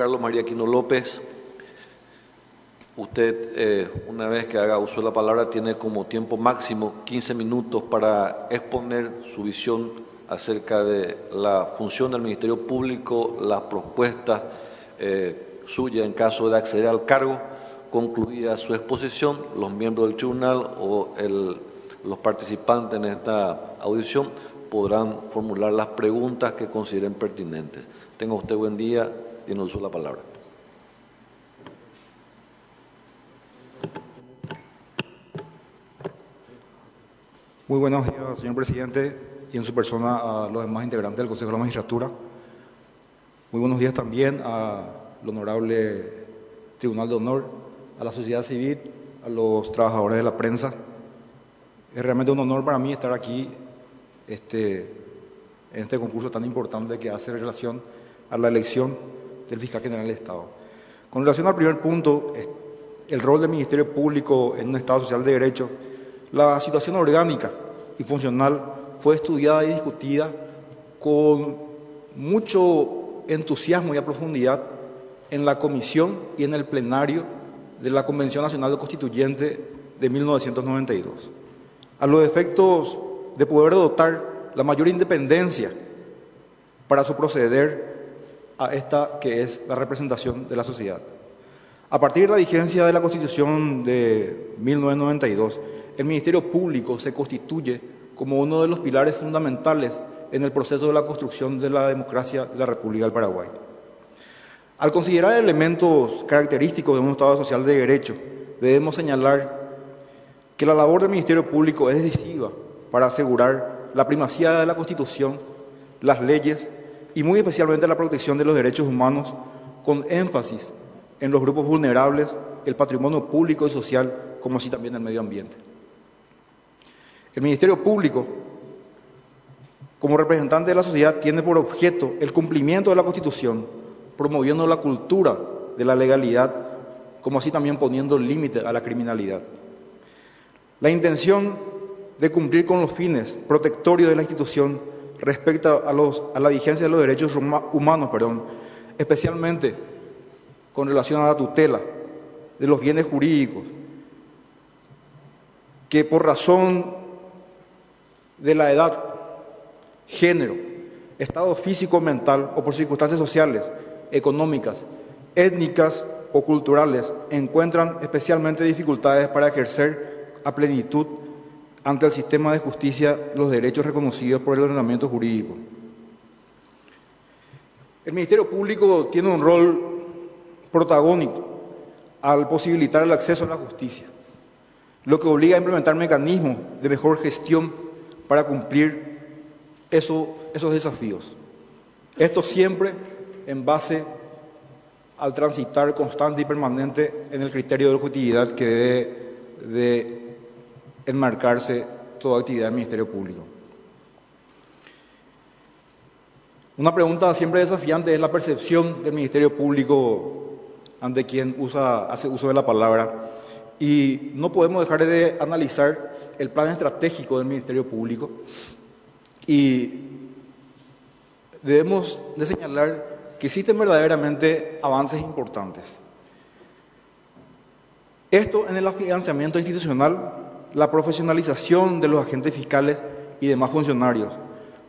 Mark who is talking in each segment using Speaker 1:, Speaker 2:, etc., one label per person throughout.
Speaker 1: Carlos María Aquino López. Usted, una vez que haga uso de la palabra, tiene como tiempo máximo 15 minutos para exponer su visión acerca de la función del Ministerio Público, las propuestas suyas en caso de acceder al cargo. Concluida su exposición, los miembros del tribunal o los participantes en esta audición podrán formular las preguntas que consideren pertinentes. Tenga usted buen día y en uso de la palabra.
Speaker 2: Muy buenos días, señor presidente, y en su persona a los demás integrantes del Consejo de la Magistratura. Muy buenos días también al Honorable Tribunal de Honor, a la sociedad civil, a los trabajadores de la prensa. Es realmente un honor para mí estar aquí en este concurso tan importante que hace relación a la elección del Fiscal General del Estado. Con relación al primer punto, el rol del Ministerio Público en un Estado social de derecho, la situación orgánica y funcional fue estudiada y discutida con mucho entusiasmo y a profundidad en la comisión y en el plenario de la Convención Nacional Constituyente de 1992, a los efectos de poder dotar la mayor independencia para su proceder a esta que es la representación de la sociedad. A partir de la vigencia de la Constitución de 1992, el Ministerio Público se constituye como uno de los pilares fundamentales en el proceso de la construcción de la democracia de la República del Paraguay. Al considerar elementos característicos de un Estado social de derecho, debemos señalar que la labor del Ministerio Público es decisiva para asegurar la primacía de la Constitución, las leyes y muy especialmente la protección de los derechos humanos, con énfasis en los grupos vulnerables, el patrimonio público y social, como así también el medio ambiente. El Ministerio Público, como representante de la sociedad, tiene por objeto el cumplimiento de la Constitución, promoviendo la cultura de la legalidad, como así también poniendo límite a la criminalidad. La intención de cumplir con los fines protectorios de la institución respecto a la vigencia de los derechos humanos, especialmente con relación a la tutela de los bienes jurídicos, que por razón de la edad, género, estado físico o mental o por circunstancias sociales, económicas, étnicas o culturales, encuentran especialmente dificultades para ejercer a plenitud ante el sistema de justicia los derechos reconocidos por el ordenamiento jurídico. El Ministerio Público tiene un rol protagónico al posibilitar el acceso a la justicia, lo que obliga a implementar mecanismos de mejor gestión para cumplir esos desafíos. Esto siempre en base al transitar constante y permanente en el criterio de objetividad que debe de enmarcarse toda actividad del Ministerio Público. Una pregunta siempre desafiante es la percepción del Ministerio Público ante quien hace uso de la palabra, y no podemos dejar de analizar el plan estratégico del Ministerio Público y debemos de señalar que existen verdaderamente avances importantes. Esto en el afianzamiento institucional, la profesionalización de los agentes fiscales y demás funcionarios.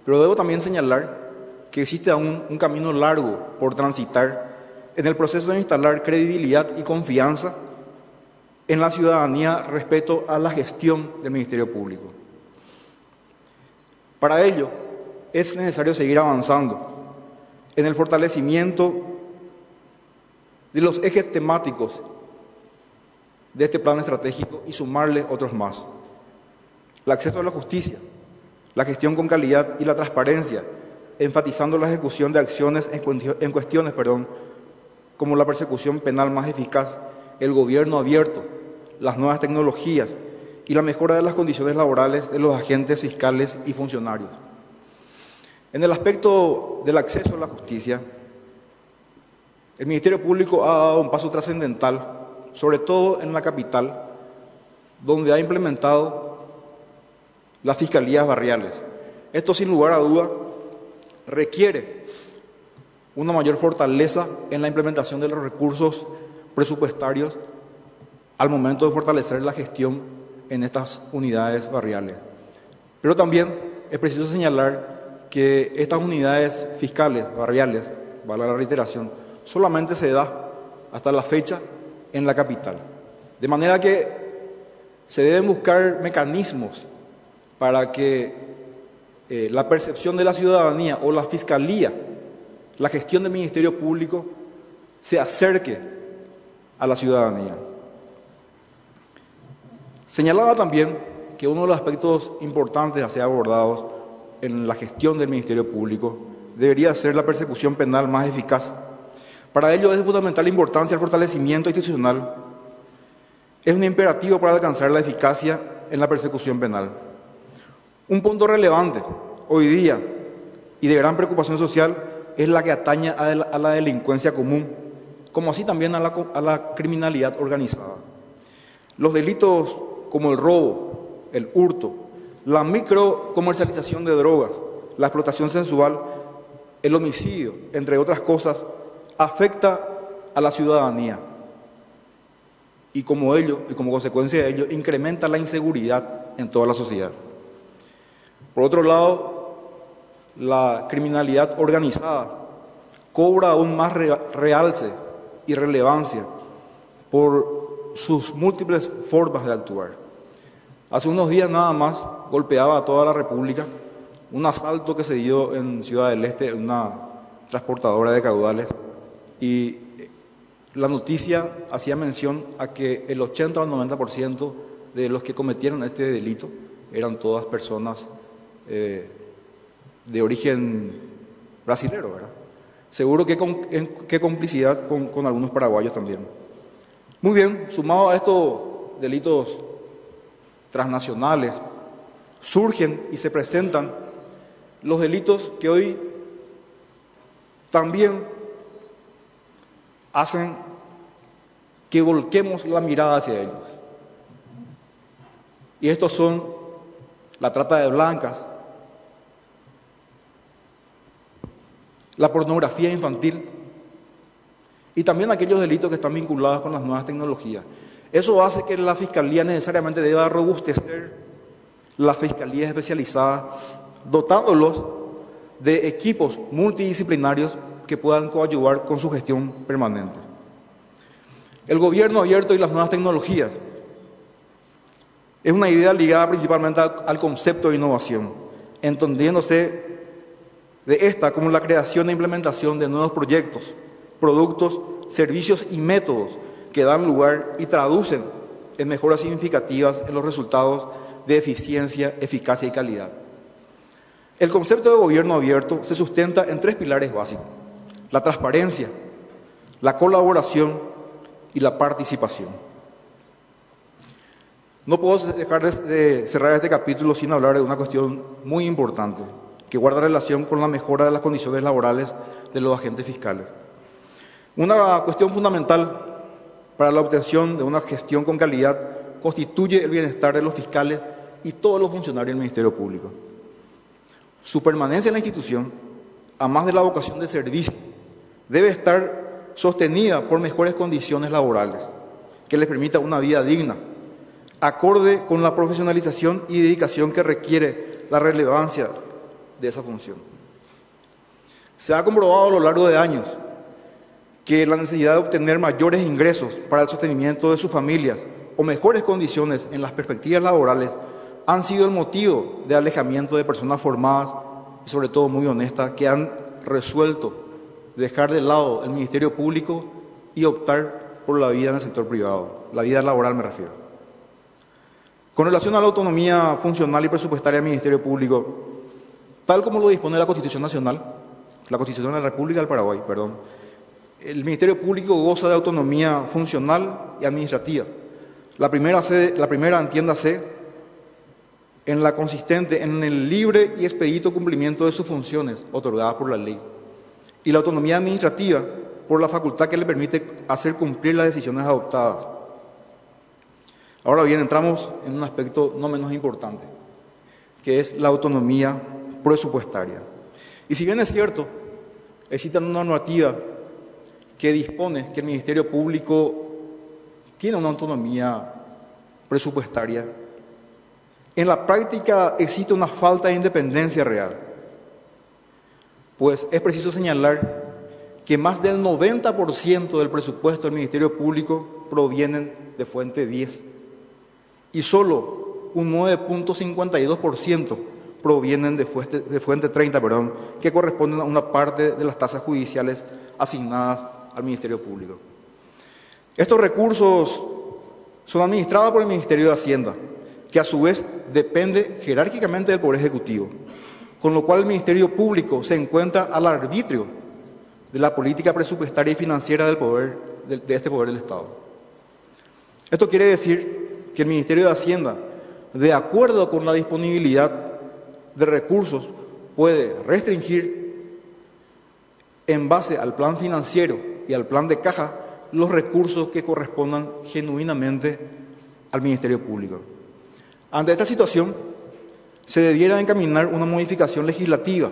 Speaker 2: Pero debo también señalar que existe aún un camino largo por transitar en el proceso de instalar credibilidad y confianza en la ciudadanía respecto a la gestión del Ministerio Público. Para ello, es necesario seguir avanzando en el fortalecimiento de los ejes temáticos de este plan estratégico y sumarle otros más. El acceso a la justicia, la gestión con calidad y la transparencia, enfatizando la ejecución de acciones en cuestiones como la persecución penal más eficaz, el gobierno abierto, las nuevas tecnologías y la mejora de las condiciones laborales de los agentes fiscales y funcionarios. En el aspecto del acceso a la justicia, el Ministerio Público ha dado un paso trascendental, sobre todo en la capital, donde ha implementado las fiscalías barriales. Esto, sin lugar a duda, requiere una mayor fortaleza en la implementación de los recursos presupuestarios al momento de fortalecer la gestión en estas unidades barriales. Pero también es preciso señalar que estas unidades fiscales barriales, vale la reiteración, solamente se da hasta la fecha en la capital. De manera que se deben buscar mecanismos para que la percepción de la ciudadanía o la fiscalía, la gestión del Ministerio Público, se acerque a la ciudadanía. Señalaba también que uno de los aspectos importantes a ser abordados en la gestión del Ministerio Público debería ser la persecución penal más eficaz. Para ello es de fundamental importancia el fortalecimiento institucional. Es un imperativo para alcanzar la eficacia en la persecución penal. Un punto relevante hoy día y de gran preocupación social es la que atañe a la delincuencia común, como así también a la criminalidad organizada. Los delitos como el robo, el hurto, la microcomercialización de drogas, la explotación sensual, el homicidio, entre otras cosas, afecta a la ciudadanía y como consecuencia de ello, incrementa la inseguridad en toda la sociedad. Por otro lado, la criminalidad organizada cobra aún más realce y relevancia por sus múltiples formas de actuar. Hace unos días nada más golpeaba a toda la República un asalto que se dio en Ciudad del Este, una transportadora de caudales, y la noticia hacía mención a que el 80 o 90% de los que cometieron este delito eran todas personas de origen brasilero, ¿verdad? Seguro que complicidad con algunos paraguayos también. Muy bien, sumado a estos delitos transnacionales, surgen y se presentan los delitos que hoy también hacen que volquemos la mirada hacia ellos. Y estos son la trata de blancas, la pornografía infantil y también aquellos delitos que están vinculados con las nuevas tecnologías. Eso hace que la Fiscalía necesariamente deba robustecer las fiscalías especializadas, dotándolos de equipos multidisciplinarios que puedan coadyuvar con su gestión permanente. El gobierno abierto y las nuevas tecnologías es una idea ligada principalmente al concepto de innovación, entendiéndose de esta como la creación e implementación de nuevos proyectos, productos, servicios y métodos que dan lugar y traducen en mejoras significativas en los resultados de eficiencia, eficacia y calidad. El concepto de gobierno abierto se sustenta en tres pilares básicos: la transparencia, la colaboración y la participación. No puedo dejar de cerrar este capítulo sin hablar de una cuestión muy importante que guarda relación con la mejora de las condiciones laborales de los agentes fiscales. Una cuestión fundamental para la obtención de una gestión con calidad constituye el bienestar de los fiscales y todos los funcionarios del Ministerio Público. Su permanencia en la institución, a más de la vocación de servicio, debe estar sostenida por mejores condiciones laborales que les permita una vida digna, acorde con la profesionalización y dedicación que requiere la relevancia de esa función. Se ha comprobado a lo largo de años que la necesidad de obtener mayores ingresos para el sostenimiento de sus familias o mejores condiciones en las perspectivas laborales han sido el motivo de alejamiento de personas formadas y sobre todo muy honestas que han resuelto dejar de lado el Ministerio Público y optar por la vida en el sector privado, la vida laboral me refiero. Con relación a la autonomía funcional y presupuestaria del Ministerio Público, tal como lo dispone la Constitución Nacional, la Constitución de la República del Paraguay, el Ministerio Público goza de autonomía funcional y administrativa. La primera, entiéndase, en la consistente en el libre y expedito cumplimiento de sus funciones otorgadas por la ley. Y la autonomía administrativa por la facultad que le permite hacer cumplir las decisiones adoptadas. Ahora bien, entramos en un aspecto no menos importante, que es la autonomía presupuestaria. Y si bien es cierto, existe una normativa que dispone que el Ministerio Público tiene una autonomía presupuestaria. En la práctica existe una falta de independencia real, pues es preciso señalar que más del 90% del presupuesto del Ministerio Público provienen de fuente 10 y solo un 9.52% provienen de fuente 30, que corresponden a una parte de las tasas judiciales asignadas al Ministerio Público. Estos recursos son administrados por el Ministerio de Hacienda, que a su vez depende jerárquicamente del Poder Ejecutivo, con lo cual el Ministerio Público se encuentra al arbitrio de la política presupuestaria y financiera de este poder del Estado. Esto quiere decir que el Ministerio de Hacienda, de acuerdo con la disponibilidad de recursos, puede restringir en base al plan financiero y al plan de caja los recursos que correspondan genuinamente al Ministerio Público. Ante esta situación, se debiera encaminar una modificación legislativa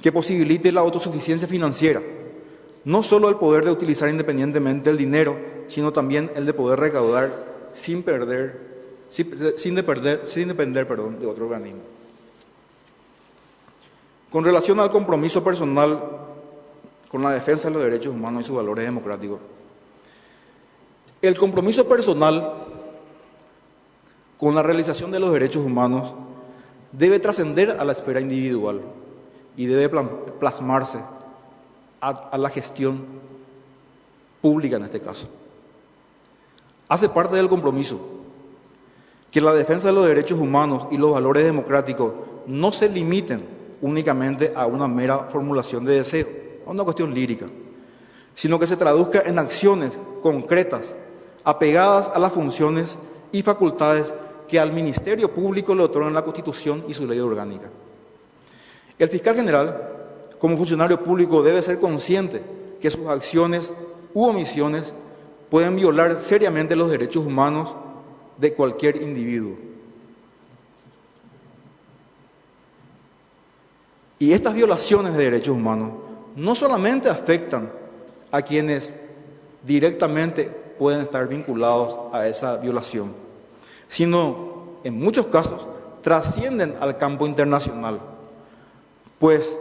Speaker 2: que posibilite la autosuficiencia financiera, no solo el poder de utilizar independientemente el dinero, sino también el de poder recaudar sin depender de otro organismo. Con relación al compromiso personal con la defensa de los derechos humanos y sus valores democráticos, el compromiso personal con la realización de los derechos humanos debe trascender a la esfera individual y debe plasmarse a la gestión pública en este caso. Hace parte del compromiso que la defensa de los derechos humanos y los valores democráticos no se limiten únicamente a una mera formulación de deseo, a una cuestión lírica, sino que se traduzca en acciones concretas, apegadas a las funciones y facultades que al Ministerio Público le otorgan la Constitución y su ley orgánica. El fiscal general, como funcionario público, debe ser consciente que sus acciones u omisiones pueden violar seriamente los derechos humanos de cualquier individuo. Y estas violaciones de derechos humanos no solamente afectan a quienes directamente pueden estar vinculados a esa violación, sino en muchos casos trascienden al campo internacional, pues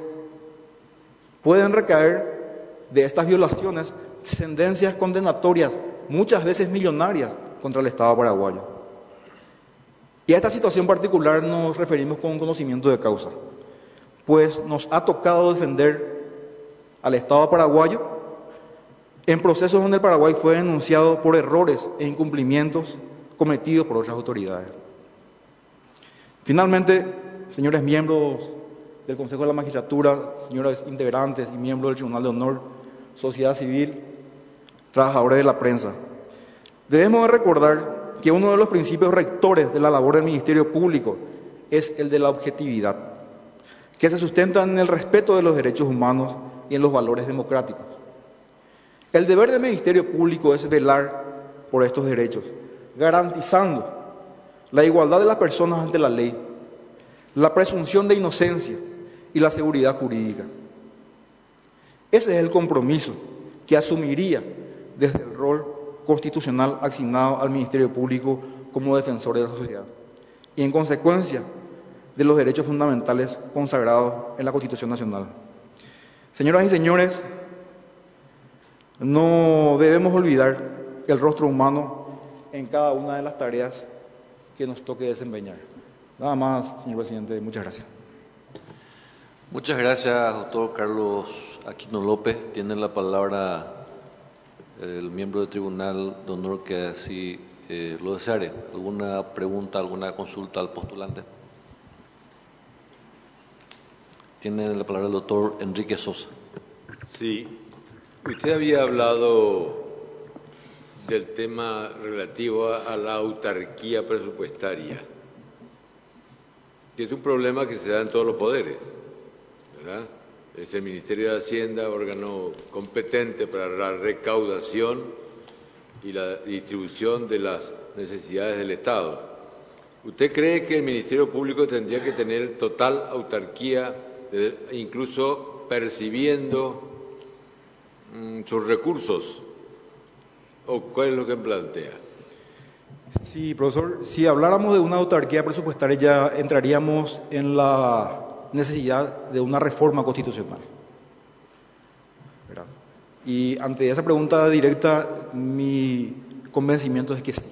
Speaker 2: pueden recaer de estas violaciones sentencias condenatorias, muchas veces millonarias, contra el Estado paraguayo. Y a esta situación particular nos referimos con conocimiento de causa, pues nos ha tocado defender al Estado paraguayo en procesos donde el Paraguay fue denunciado por errores e incumplimientos cometidos por otras autoridades. Finalmente, señores miembros del Consejo de la Magistratura, señores integrantes y miembros del Tribunal de Honor, sociedad civil, trabajadores de la prensa, debemos de recordar que uno de los principios rectores de la labor del Ministerio Público es el de la objetividad, que se sustenta en el respeto de los derechos humanos y en los valores democráticos. El deber del Ministerio Público es velar por estos derechos, garantizando la igualdad de las personas ante la ley, la presunción de inocencia y la seguridad jurídica. Ese es el compromiso que asumiría desde el rol constitucional asignado al Ministerio Público como defensor de la sociedad y en consecuencia de los derechos fundamentales consagrados en la Constitución Nacional. Señoras y señores, no debemos olvidar el rostro humano en cada una de las tareas que nos toque desempeñar. Nada más, señor presidente, muchas gracias.
Speaker 1: Muchas gracias, doctor Carlos Aquino López. Tiene la palabra el miembro del Tribunal de Honor que así lo deseare. ¿Alguna pregunta, alguna consulta al postulante? Tiene la palabra el doctor Enrique Sosa.
Speaker 3: Sí, usted había hablado del tema relativo a la autarquía presupuestaria, que es un problema que se da en todos los poderes, ¿verdad? Es el Ministerio de Hacienda, órgano competente para la recaudación y la distribución de las necesidades del Estado. ¿Usted cree que el Ministerio Público tendría que tener total autarquía, incluso percibiendo sus recursos? ¿O cuál es lo que plantea?
Speaker 2: Sí, profesor, si habláramos de una autarquía presupuestaria ya entraríamos en la necesidad de una reforma constitucional, ¿verdad? Y ante esa pregunta directa, mi convencimiento es que sí.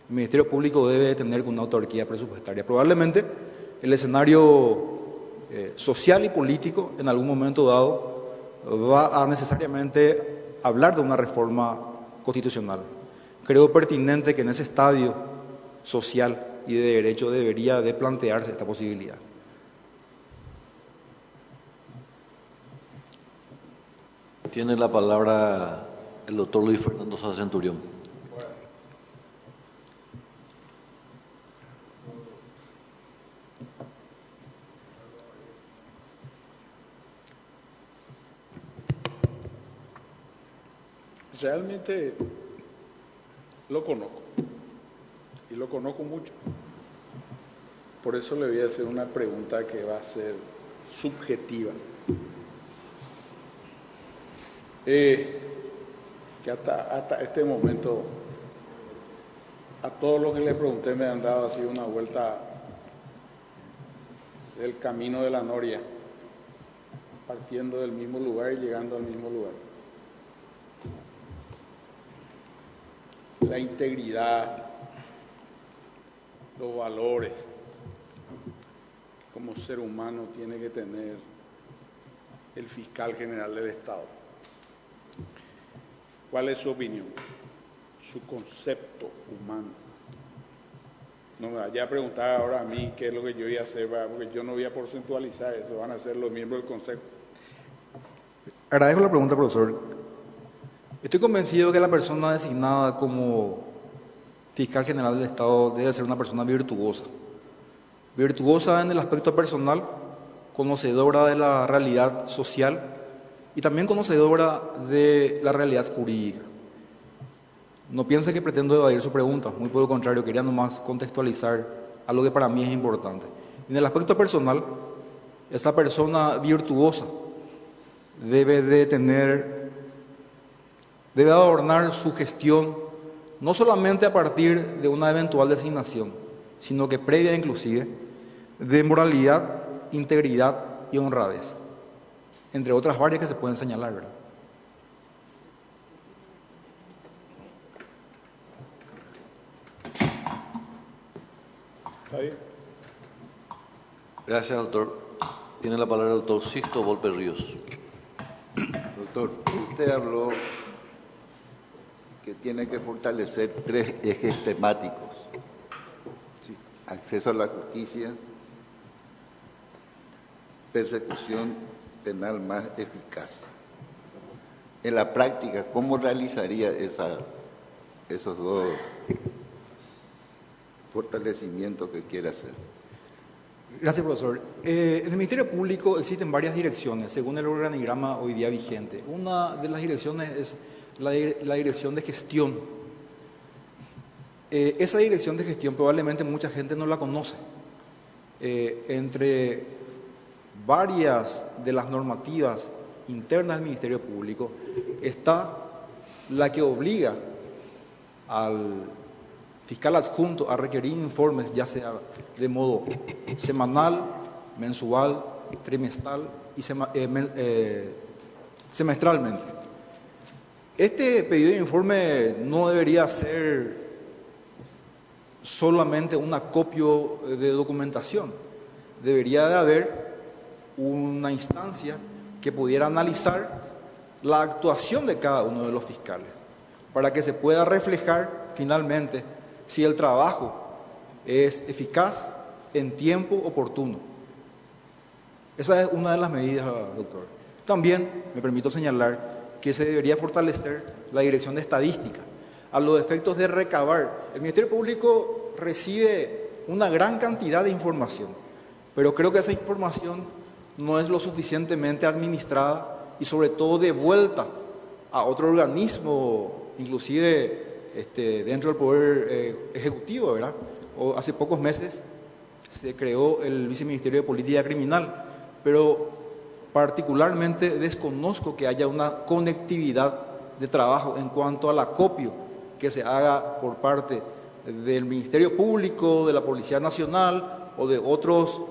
Speaker 2: El Ministerio Público debe tener una autarquía presupuestaria. Probablemente el escenario social y político en algún momento dado va a necesariamente hablar de una reforma constitucional. Creo pertinente que en ese estadio social y de derecho debería de plantearse esta posibilidad.
Speaker 1: Tiene la palabra el doctor Luis Fernando Sosa Centurión.
Speaker 4: Realmente lo conozco y lo conozco mucho. Por eso le voy a hacer una pregunta que va a ser subjetiva. Que hasta este momento a todos los que le pregunté me han dado así una vuelta del camino de la noria, partiendo del mismo lugar y llegando al mismo lugar. La integridad, los valores como ser humano tiene que tener el fiscal general del Estado. ¿Cuál es su opinión? Su concepto humano. No me vaya a preguntar ahora a mí qué es lo que yo voy a hacer, porque yo no voy a porcentualizar eso, van a ser los miembros del Consejo.
Speaker 2: Agradezco la pregunta, profesor. Estoy convencido que la persona designada como fiscal general del Estado debe ser una persona virtuosa. Virtuosa en el aspecto personal, conocedora de la realidad social y también conocedora de la realidad jurídica. No piense que pretendo evadir su pregunta, muy por el contrario, quería nomás contextualizar algo que para mí es importante. En el aspecto personal, esa persona virtuosa debe adornar su gestión no solamente a partir de una eventual designación, sino que previa inclusive de moralidad, integridad y honradez, entre otras varias que se pueden señalar, ¿verdad?
Speaker 4: ¿Está bien?
Speaker 1: Gracias, doctor. Tiene la palabra el doctor Sixto Volpe Ríos.
Speaker 5: Doctor, usted habló que tiene que fortalecer 3 ejes temáticos. Sí. Acceso a la justicia, persecución penal más eficaz. En la práctica, ¿cómo realizaría esos 2 fortalecimientos que quiere hacer?
Speaker 2: Gracias, profesor. En el Ministerio Público existen varias direcciones, según el organigrama hoy día vigente. Una de las direcciones es la dirección de gestión. Esa dirección de gestión probablemente mucha gente no la conoce. Entre varias de las normativas internas del Ministerio Público está la que obliga al fiscal adjunto a requerir informes, ya sea de modo semanal, mensual, trimestral y semestralmente. Este pedido de informe no debería ser solamente un acopio de documentación. Debería de haber una instancia que pudiera analizar la actuación de cada uno de los fiscales, para que se pueda reflejar finalmente si el trabajo es eficaz en tiempo oportuno. Esa es una de las medidas, doctor. También me permito señalar que se debería fortalecer la dirección de estadística a los efectos de recabar. El Ministerio Público recibe una gran cantidad de información, pero creo que esa información no es lo suficientemente administrada y sobre todo devuelta a otro organismo, inclusive dentro del Poder Ejecutivo, ¿verdad? Hace pocos meses se creó el Viceministerio de Política Criminal, pero particularmente desconozco que haya una conectividad de trabajo en cuanto al acopio que se haga por parte del Ministerio Público, de la Policía Nacional o de otros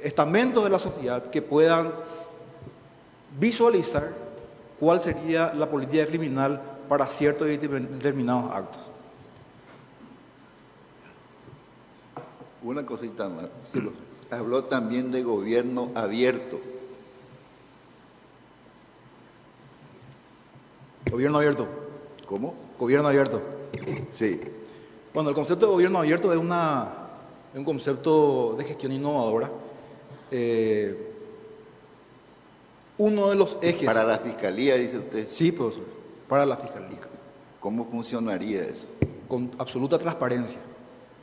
Speaker 2: estamentos de la sociedad que puedan visualizar cuál sería la política criminal para ciertos y determinados actos.
Speaker 5: Una cosita más. Habló también de gobierno abierto.
Speaker 2: Gobierno abierto.
Speaker 5: ¿Cómo?
Speaker 2: Gobierno abierto.
Speaker 5: Sí.
Speaker 2: Bueno, el concepto de gobierno abierto es un concepto de gestión innovadora. Uno de los ejes...
Speaker 5: Para la Fiscalía, dice usted.
Speaker 2: Sí, profesor, para la Fiscalía.
Speaker 5: ¿Cómo funcionaría eso?
Speaker 2: Con absoluta transparencia.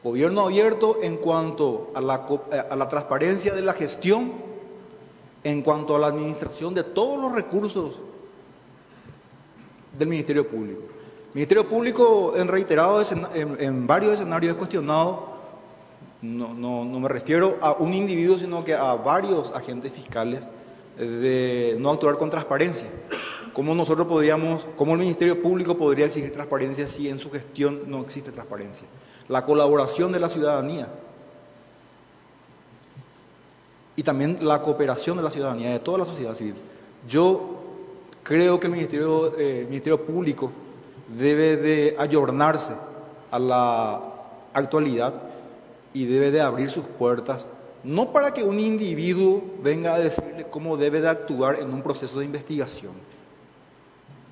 Speaker 2: Gobierno abierto en cuanto a la transparencia de la gestión, en cuanto a la administración de todos los recursos del Ministerio Público. El Ministerio Público en varios escenarios es cuestionado, no me refiero a un individuo, sino que a varios agentes fiscales, de no actuar con transparencia. ¿Cómo el Ministerio Público podría exigir transparencia si en su gestión no existe transparencia? La colaboración de la ciudadanía y también la cooperación de la ciudadanía, de toda la sociedad civil. Yo creo que el Ministerio Público debe de ayornarse a la actualidad y debe de abrir sus puertas, no para que un individuo venga a decirle cómo debe de actuar en un proceso de investigación,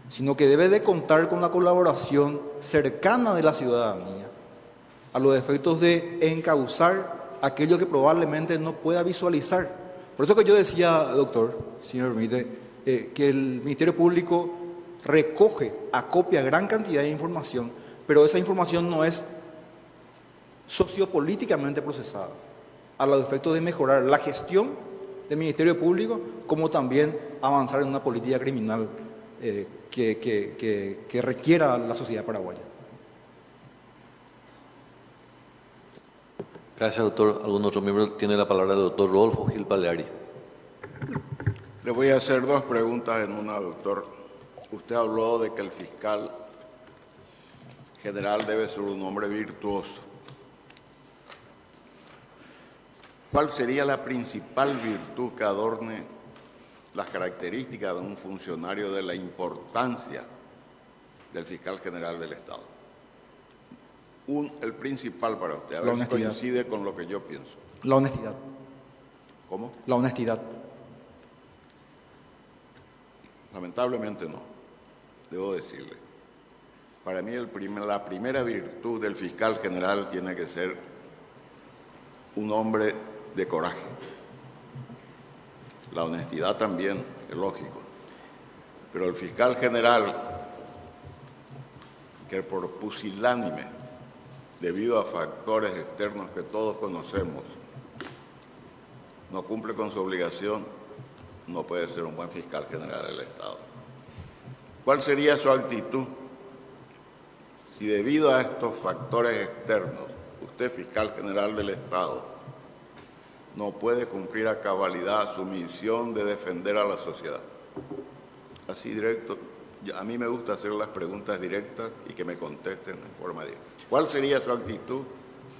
Speaker 2: sino que debe de contar con la colaboración cercana de la ciudadanía a los efectos de encauzar aquello que probablemente no pueda visualizar. Por eso que yo decía, doctor, si me permite, que el Ministerio Público acopia gran cantidad de información, pero esa información no es sociopolíticamente procesada, a los efectos de mejorar la gestión del Ministerio Público, como también avanzar en una política criminal que requiera la sociedad paraguaya.
Speaker 1: Gracias, doctor. ¿Algún otro miembro? Tiene la palabra el doctor Rodolfo Gil Paleari.
Speaker 6: Le voy a hacer dos preguntas en una, doctor. Usted habló de que el fiscal general debe ser un hombre virtuoso. ¿Cuál sería la principal virtud que adorne las características de un funcionario, de la importancia del fiscal general del Estado? El principal para usted, a ver si coincide con lo que yo pienso.
Speaker 2: La honestidad.
Speaker 6: ¿Cómo?
Speaker 2: La honestidad.
Speaker 6: Lamentablemente no, debo decirle. Para mí la primera virtud del fiscal general tiene que ser un hombre de coraje. La honestidad también, es lógico. Pero el fiscal general, que por pusilánime, debido a factores externos que todos conocemos, no cumple con su obligación, no puede ser un buen fiscal general del Estado. ¿Cuál sería su actitud si debido a estos factores externos, usted, fiscal general del Estado, no puede cumplir a cabalidad su misión de defender a la sociedad? Así directo, a mí me gusta hacer las preguntas directas y que me contesten en forma directa. ¿Cuál sería su actitud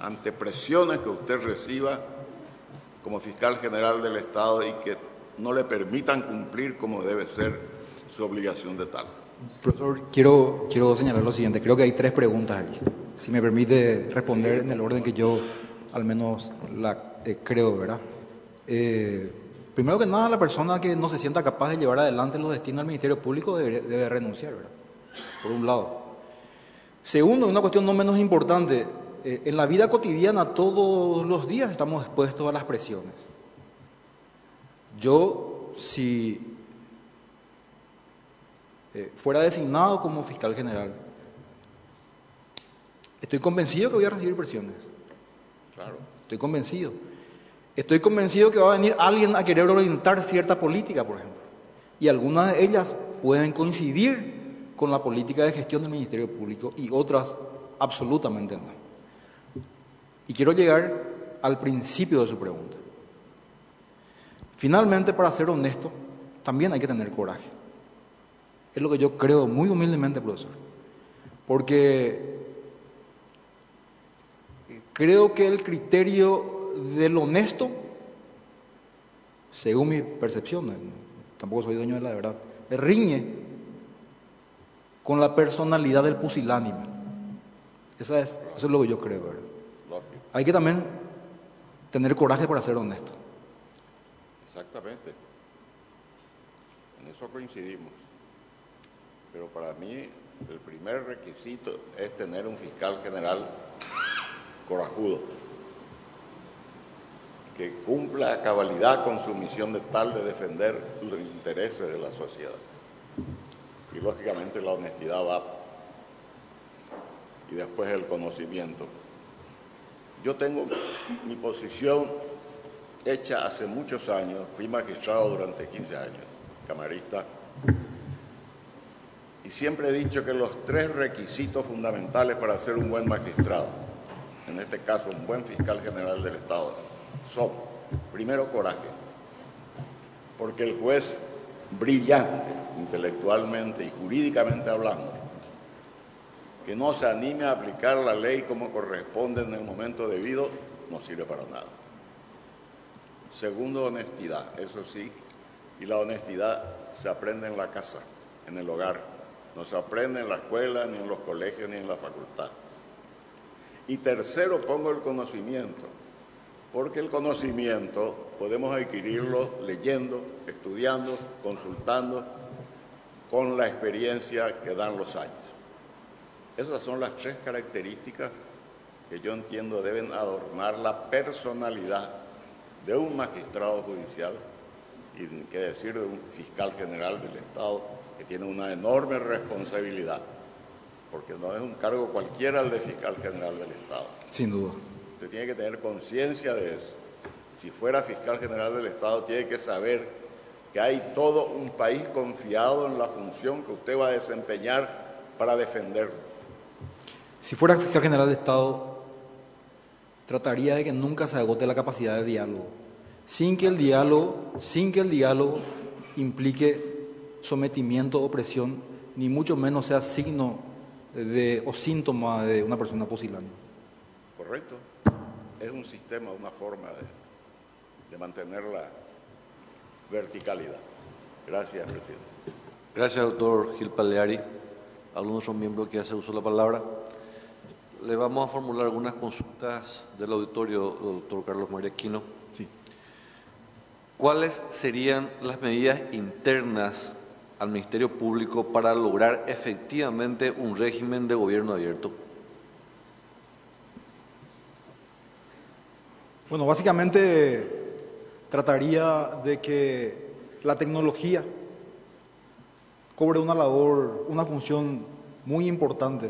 Speaker 6: ante presiones que usted reciba como fiscal general del Estado y que no le permitan cumplir como debe ser su obligación de tal?
Speaker 2: Profesor, quiero señalar lo siguiente. Creo que hay tres preguntas allí. Si me permite responder en el orden que yo al menos creo, ¿verdad? Primero que nada, la persona que no se sienta capaz de llevar adelante los destinos del Ministerio Público debe renunciar, ¿verdad? Por un lado. Segundo, una cuestión no menos importante, en la vida cotidiana todos los días estamos expuestos a las presiones. Yo, si fuera designado como fiscal general, estoy convencido que voy a recibir presiones.
Speaker 6: Claro.
Speaker 2: Estoy convencido. Estoy convencido que va a venir alguien a querer orientar cierta política, por ejemplo. Y algunas de ellas pueden coincidir con la política de gestión del Ministerio Público y otras absolutamente no. Y quiero llegar al principio de su pregunta. Finalmente, para ser honesto, también hay que tener coraje. Es lo que yo creo muy humildemente, profesor. Porque creo que el criterio del honesto, según mi percepción, tampoco soy dueño de la verdad, riñe con la personalidad del pusilánime. Eso es lo que yo creo, ¿verdad?
Speaker 6: Lógico.
Speaker 2: Hay que también tener coraje para ser honesto.
Speaker 6: Exactamente. En eso coincidimos. Pero para mí el primer requisito es tener un fiscal general corajudo, que cumpla a cabalidad con su misión de tal de defender los intereses de la sociedad. Y lógicamente la honestidad va, y después el conocimiento. Yo tengo mi posición hecha hace muchos años, fui magistrado durante 15 años, camarista, y siempre he dicho que los 3 requisitos fundamentales para ser un buen magistrado, en este caso un buen fiscal general del Estado, son, primero, coraje, porque el juez brillante, intelectualmente y jurídicamente hablando, que no se anime a aplicar la ley como corresponde en el momento debido, no sirve para nada. Segundo, honestidad, eso sí, y la honestidad se aprende en la casa, en el hogar, no se aprende en la escuela, ni en los colegios, ni en la facultad. Y tercero, pongo el conocimiento, porque el conocimiento podemos adquirirlo leyendo, estudiando, consultando, con la experiencia que dan los años. Esas son las 3 características que yo entiendo deben adornar la personalidad de un magistrado judicial y, qué decir, de un fiscal general del Estado, que tiene una enorme responsabilidad, porque no es un cargo cualquiera el de fiscal general del Estado.
Speaker 2: Sin duda.
Speaker 6: Usted tiene que tener conciencia de eso. Si fuera fiscal general del Estado, tiene que saber que hay todo un país confiado en la función que usted va a desempeñar para defenderlo.
Speaker 2: Si fuera fiscal general del Estado, trataría de que nunca se agote la capacidad de diálogo, sin que el diálogo implique sometimiento o opresión, ni mucho menos sea signo o síntoma de una persona pusilánime.
Speaker 6: Correcto. Es un sistema, una forma de mantener la verticalidad. Gracias, presidente.
Speaker 1: Gracias, doctor Gil Paleari. ¿Algún otro miembro que hace uso de la palabra? Le vamos a formular algunas consultas del auditorio, doctor Carlos María Aquino.
Speaker 2: Sí.
Speaker 1: ¿Cuáles serían las medidas internas al Ministerio Público para lograr efectivamente un régimen de gobierno abierto?
Speaker 2: Bueno, básicamente trataría de que la tecnología cobre una función muy importante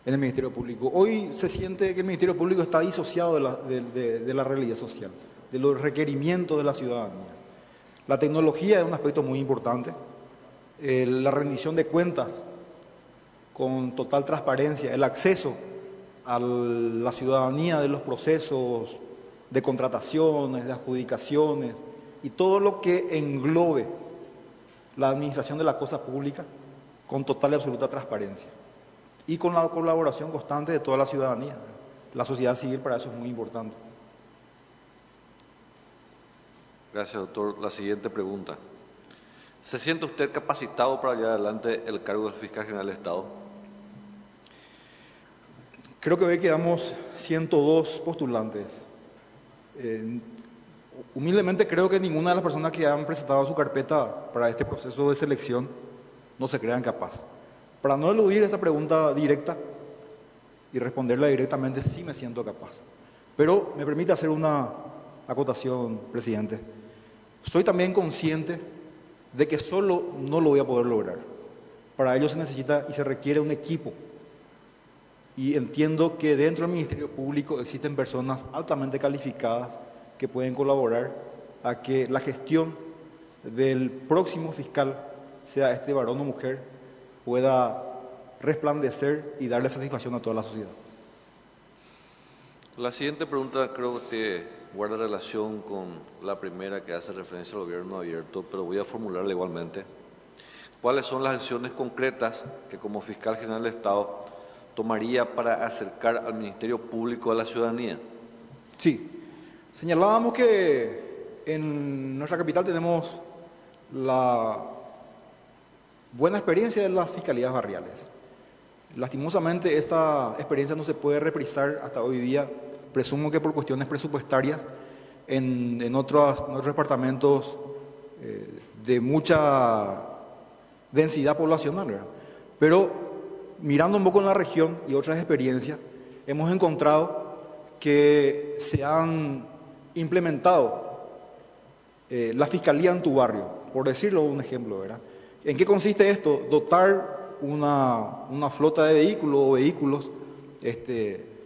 Speaker 2: en el Ministerio Público. Hoy se siente que el Ministerio Público está disociado de la realidad social, de los requerimientos de la ciudadanía. La tecnología es un aspecto muy importante. La rendición de cuentas con total transparencia, el acceso a la ciudadanía de los procesos de contrataciones, de adjudicaciones y todo lo que englobe la administración de la cosa pública con total y absoluta transparencia y con la colaboración constante de toda la ciudadanía. La sociedad civil para eso es muy importante.
Speaker 1: Gracias, doctor. La siguiente pregunta. ¿Se siente usted capacitado para llevar adelante el cargo de fiscal general del Estado?
Speaker 2: Creo que hoy quedamos 102 postulantes. Humildemente creo que ninguna de las personas que han presentado su carpeta para este proceso de selección no se crean capaz. Para no eludir esa pregunta directa y responderla directamente, sí me siento capaz. Pero me permite hacer una acotación, presidente. Soy también consciente de que solo no lo voy a poder lograr. Para ello se necesita y se requiere un equipo. Y entiendo que dentro del Ministerio Público existen personas altamente calificadas que pueden colaborar a que la gestión del próximo fiscal, sea este varón o mujer, pueda resplandecer y darle satisfacción a toda la sociedad.
Speaker 1: La siguiente pregunta creo que guarda relación con la primera que hace referencia al gobierno abierto, pero voy a formularla igualmente. ¿Cuáles son las acciones concretas que como fiscal general del Estado tomaría para acercar al Ministerio Público a la ciudadanía?
Speaker 2: Sí, señalábamos que en nuestra capital tenemos la buena experiencia de las fiscalías barriales. Lastimosamente esta experiencia no se puede reprisar hasta hoy día, presumo que por cuestiones presupuestarias en otros departamentos de mucha densidad poblacional, ¿verdad? Pero mirando un poco en la región y otras experiencias, hemos encontrado que se han implementado la fiscalía en tu barrio, por decirlo un ejemplo, ¿verdad? ¿En qué consiste esto? Dotar una flota de vehículos o vehículos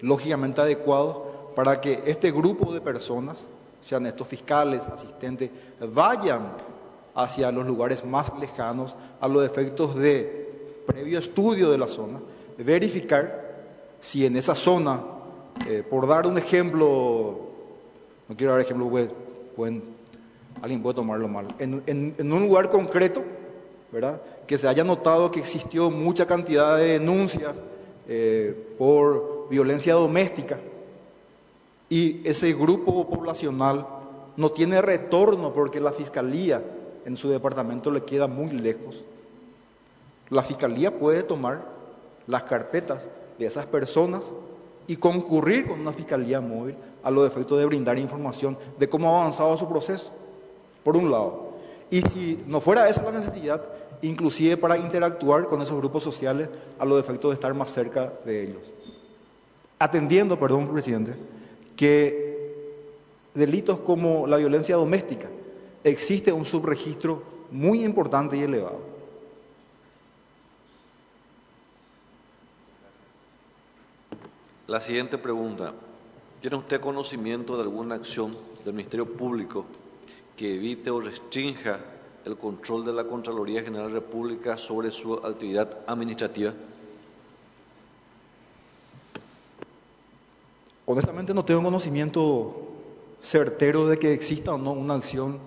Speaker 2: lógicamente adecuados para que este grupo de personas, sean estos fiscales, asistentes, vayan hacia los lugares más lejanos a los efectos de previo estudio de la zona, verificar si en esa zona, por dar un ejemplo, no quiero dar ejemplo porque alguien puede tomarlo mal, en un lugar concreto, ¿verdad?, que se haya notado que existió mucha cantidad de denuncias por violencia doméstica y ese grupo poblacional no tiene retorno porque la fiscalía en su departamento le queda muy lejos. La fiscalía puede tomar las carpetas de esas personas y concurrir con una fiscalía móvil a los efectos de brindar información de cómo ha avanzado su proceso, por un lado. Y si no fuera esa la necesidad, inclusive para interactuar con esos grupos sociales a los efectos de estar más cerca de ellos. Atendiendo, perdón, presidente, que delitos como la violencia doméstica existe un subregistro muy importante y elevado.
Speaker 1: La siguiente pregunta. ¿Tiene usted conocimiento de alguna acción del Ministerio Público que evite o restrinja el control de la Contraloría General de la República sobre su actividad administrativa?
Speaker 2: Honestamente no tengo conocimiento certero de que exista o no una acción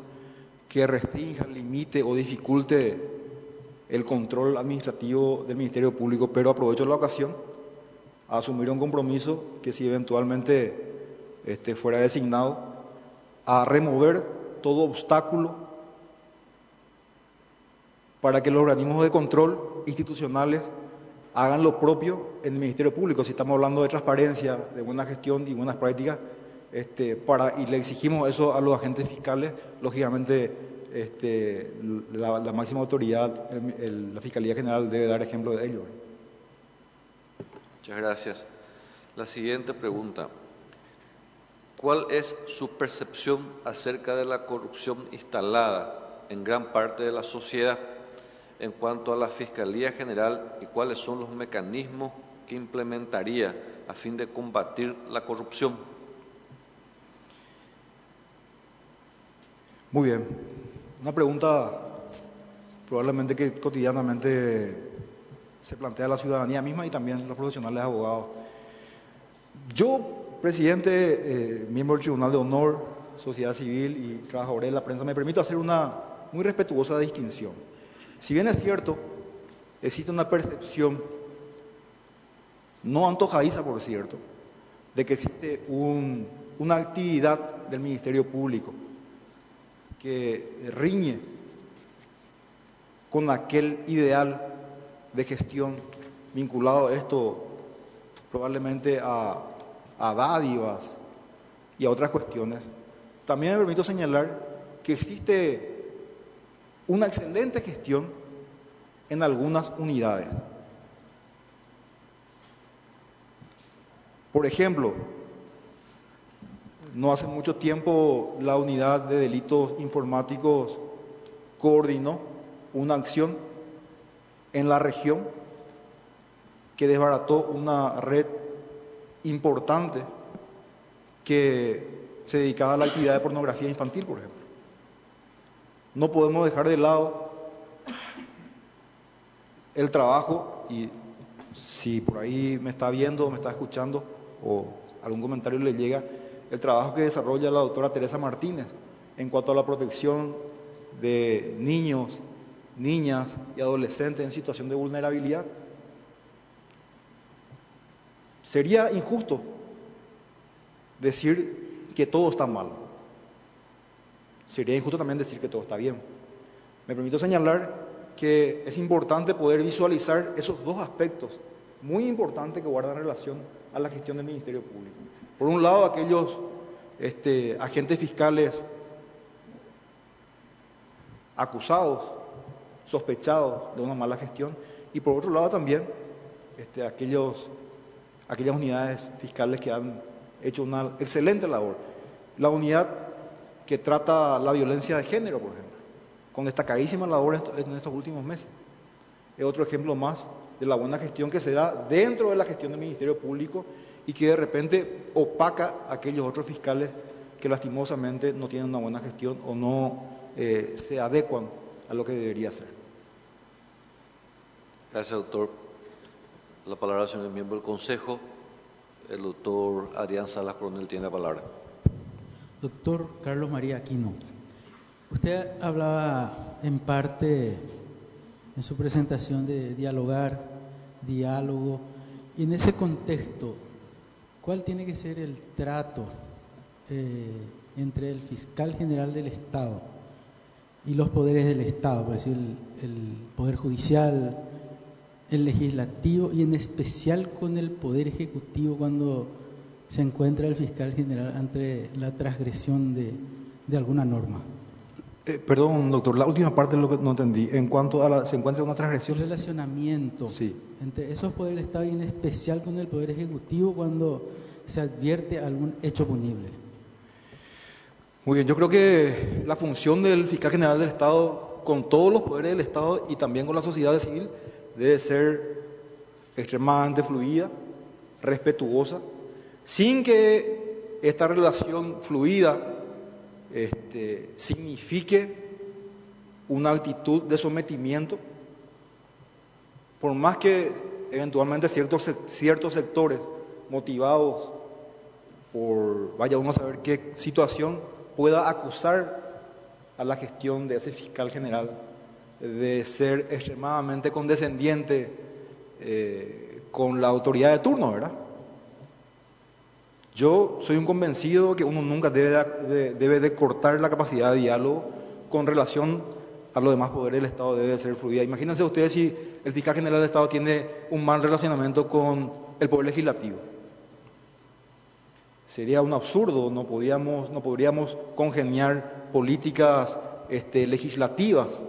Speaker 2: que restrinja, limite o dificulte el control administrativo del Ministerio Público, pero aprovecho la ocasión a asumir un compromiso que si eventualmente fuera designado, a remover todo obstáculo para que los organismos de control institucionales hagan lo propio en el Ministerio Público. Si estamos hablando de transparencia, de buena gestión y buenas prácticas, y le exigimos eso a los agentes fiscales, lógicamente la máxima autoridad, la Fiscalía General, debe dar ejemplo de ello.
Speaker 1: Muchas gracias. La siguiente pregunta. ¿Cuál es su percepción acerca de la corrupción instalada en gran parte de la sociedad en cuanto a la Fiscalía General y cuáles son los mecanismos que implementaría a fin de combatir la corrupción?
Speaker 2: Muy bien. Una pregunta probablemente que cotidianamente se plantea a la ciudadanía misma y también los profesionales abogados. Yo, presidente, miembro del Tribunal de Honor, Sociedad Civil y trabajadores de la prensa, me permito hacer una muy respetuosa distinción. Si bien es cierto, existe una percepción, no antojadiza por cierto, de que existe una actividad del Ministerio Público que riñe con aquel ideal de gestión vinculado a esto probablemente a dádivas y a otras cuestiones. También me permito señalar que existe una excelente gestión en algunas unidades. Por ejemplo, no hace mucho tiempo la unidad de delitos informáticos coordinó una acción en la región que desbarató una red importante que se dedicaba a la actividad de pornografía infantil, por ejemplo. No podemos dejar de lado el trabajo y si por ahí me está viendo, me está escuchando o algún comentario le llega, el trabajo que desarrolla la doctora Teresa Martínez en cuanto a la protección de niños, niñas y adolescentes en situación de vulnerabilidad. Sería injusto decir que todo está mal. Sería injusto también decir que todo está bien. Me permito señalar que es importante poder visualizar esos dos aspectos muy importantes que guardan relación a la gestión del Ministerio Público. Por un lado, aquellos agentes fiscales acusados, sospechados de una mala gestión, y por otro lado también aquellas unidades fiscales que han hecho una excelente labor. La unidad que trata la violencia de género, por ejemplo, con destacadísima labor en estos últimos meses. Es otro ejemplo más de la buena gestión que se da dentro de la gestión del Ministerio Público y que de repente opaca a aquellos otros fiscales que lastimosamente no tienen una buena gestión o no se adecuan a lo que debería ser.
Speaker 1: Gracias, doctor. La palabra al señor miembro del Consejo. El doctor Adrián Salas Coronel tiene la palabra.
Speaker 7: Doctor Carlos María Aquino, usted hablaba en parte en su presentación de dialogar, diálogo, y en ese contexto, ¿cuál tiene que ser el trato entre el fiscal general del Estado y los poderes del Estado, por decir el Poder Judicial, el Legislativo y en especial con el Poder Ejecutivo cuando se encuentra el fiscal general ante la transgresión de alguna norma?
Speaker 2: Perdón, doctor, la última parte es lo que no entendí. En cuanto a se encuentra una transgresión.
Speaker 7: El relacionamiento entre esos poderes del Estado y en especial con el Poder Ejecutivo cuando se advierte algún hecho punible.
Speaker 2: Muy bien, yo creo que la función del fiscal general del Estado con todos los poderes del Estado y también con la sociedad civil debe ser extremadamente fluida, respetuosa, sin que esta relación fluida signifique una actitud de sometimiento, por más que eventualmente ciertos sectores motivados por, vaya uno a saber qué situación, pueda acusar a la gestión de ese fiscal general de ser extremadamente condescendiente con la autoridad de turno, ¿verdad? Yo soy un convencido que uno nunca debe de cortar la capacidad de diálogo con relación a los demás poderes del Estado, debe ser fluida. Imagínense ustedes si el fiscal general del Estado tiene un mal relacionamiento con el Poder Legislativo. Sería un absurdo, no podríamos congeniar políticas legislativas.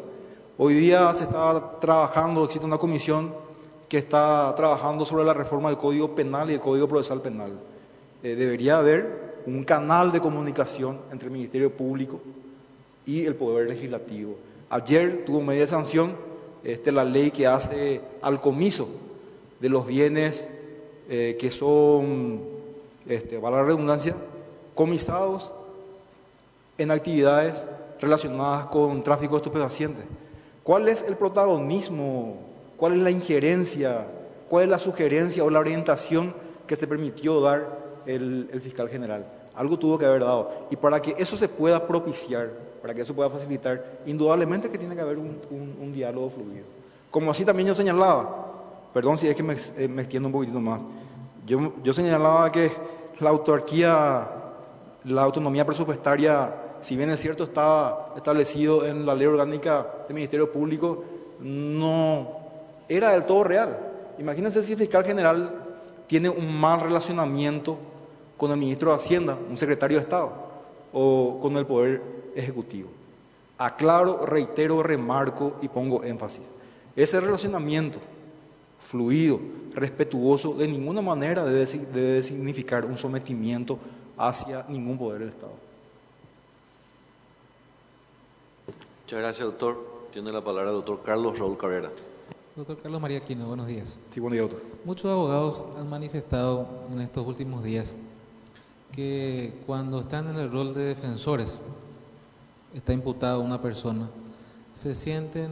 Speaker 2: Hoy día se está trabajando, existe una comisión que está trabajando sobre la reforma del Código Penal y el Código Procesal Penal. Debería haber un canal de comunicación entre el Ministerio Público y el Poder Legislativo. Ayer tuvo media sanción la ley que hace al comiso de los bienes que son, valga la redundancia, comisados en actividades relacionadas con tráfico de estupefacientes. ¿Cuál es el protagonismo? ¿Cuál es la injerencia? ¿Cuál es la sugerencia o la orientación que se permitió dar el fiscal general? Algo tuvo que haber dado. Y para que eso se pueda propiciar, para que eso pueda facilitar, indudablemente que tiene que haber un diálogo fluido. Como así también yo señalaba, perdón si es que me extiendo un poquitito más, yo señalaba que la autarquía, la autonomía presupuestaria, si bien es cierto estaba establecido en la ley orgánica del Ministerio Público, no era del todo real. Imagínense si el fiscal general tiene un mal relacionamiento con el ministro de Hacienda, un secretario de Estado, o con el Poder Ejecutivo. Aclaro, reitero, remarco y pongo énfasis. Ese relacionamiento fluido, respetuoso, de ninguna manera debe significar un sometimiento hacia ningún poder del Estado.
Speaker 1: Muchas gracias, doctor. Tiene la palabra el doctor Carlos Raúl Cabrera.
Speaker 8: Doctor Carlos María Aquino, buenos días.
Speaker 2: Sí, buen día, doctor.
Speaker 8: Muchos abogados han manifestado en estos últimos días que cuando están en el rol de defensores, está imputada una persona, se sienten